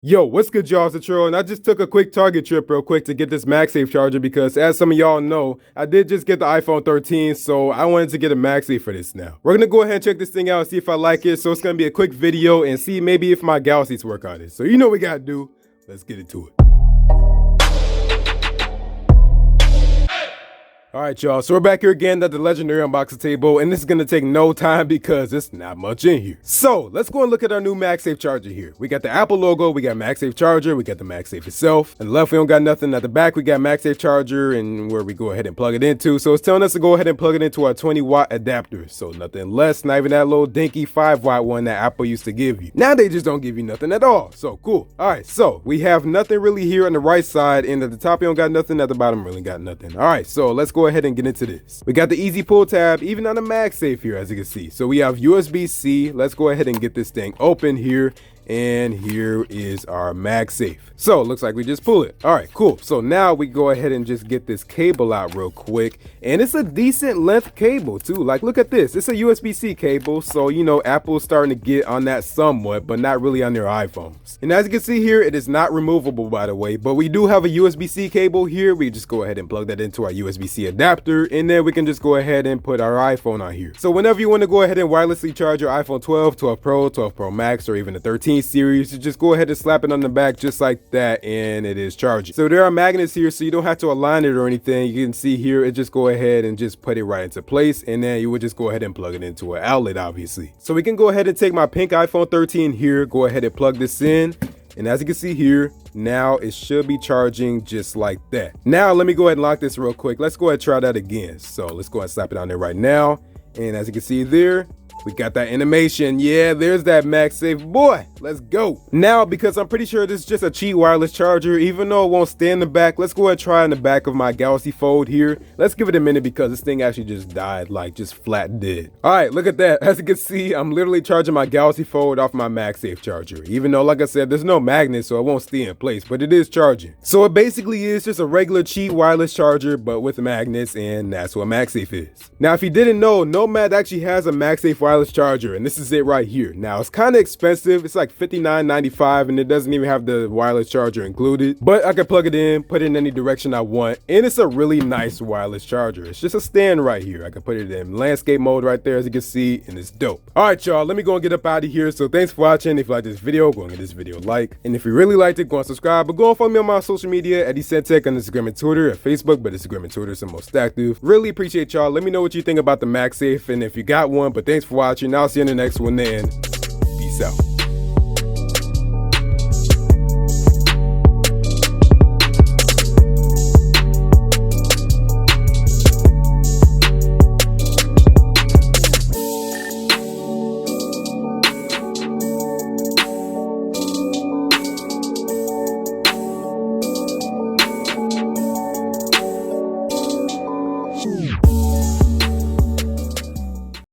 Yo, what's good, y'all? It's Latrell, and I just took a quick Target trip real quick to get this MagSafe charger because, as some of y'all know, I did just get the iPhone 13, so I wanted to get a MagSafe for this now. We're gonna go ahead and check this thing out and see if I like it, so it's gonna be a quick video and see maybe if my Galaxies work on it. So you know what we gotta do. Let's get into it. Alright, y'all, so we're back here again at the legendary unboxing table, and this is going to take no time because there's not much in here. So, let's go and look at our new MagSafe charger here. We got the Apple logo, we got MagSafe charger, we got the MagSafe itself. On the left, we don't got nothing. At the back, we got MagSafe charger and where we go ahead and plug it into. So, it's telling us to go ahead and plug it into our 20-watt adapter. So, nothing less, not even that little dinky 5-watt one that Apple used to give you. Now, they just don't give you nothing at all. So, cool. Alright, so, we have nothing really here on the right side, and at the top, you don't got nothing. At the bottom, really got nothing. Alright, so, let's go ahead and get into this. We got the easy pull tab even on the MagSafe here, as you can see. So we have USB-C. Let's go ahead and get this thing open here. And here is our MagSafe. So it looks like we just pull it. All right, cool. So now we go ahead and just get this cable out real quick. And it's a decent length cable too. Like, look at this. It's a USB-C cable. So, you know, Apple's starting to get on that somewhat, but not really on their iPhones. And as you can see here, it is not removable, by the way, but we do have a USB-C cable here. We just go ahead and plug that into our USB-C adapter. And then we can just go ahead and put our iPhone on here. So whenever you want to go ahead and wirelessly charge your iPhone 12, 12 Pro, 12 Pro Max, or even the 13 series, you just go ahead and slap it on the back just like that, and it is charging. So there are magnets here, so you don't have to align it or anything. You can see here, it just go ahead and just put it right into place, and then you would just go ahead and plug it into an outlet, obviously. So we can go ahead and take my pink iPhone 13 here, go ahead and plug this in, and as you can see here, now it should be charging just like that. Now let me go ahead and lock this real quick. Let's go ahead and try that again. So let's go ahead and slap it on there right now, and as you can see there, we got that animation. Yeah, there's that MagSafe. Boy, let's go. Now, because I'm pretty sure this is just a cheap wireless charger, even though it won't stay in the back, let's go ahead and try in the back of my Galaxy Fold here. Let's give it a minute because this thing actually just died, like just flat dead. All right, look at that. As you can see, I'm literally charging my Galaxy Fold off my MagSafe charger. Even though, like I said, there's no magnet, so it won't stay in place, but it is charging. So it basically is just a regular cheap wireless charger, but with magnets, and that's what MagSafe is. Now, if you didn't know, Nomad actually has a MagSafe wireless charger, and this is it right here. Now, it's kind of expensive. It's like $59.95, and it doesn't even have the wireless charger included, but I can plug it in, put it in any direction I want, and it's a really nice wireless charger. It's just a stand right here. I can put it in landscape mode right there, as you can see, and it's dope. All right, y'all, let me go and get up out of here. So thanks for watching. If you like this video, go and give this video a like, and if you really liked it, go and subscribe, but go and follow me on my social media at Tech on Instagram and Twitter, at Facebook, but Instagram and Twitter is the most active. Really appreciate y'all. Let me know what you think about the MagSafe, and if you got one. But thanks for watching. I'll see you in the next one, and peace out.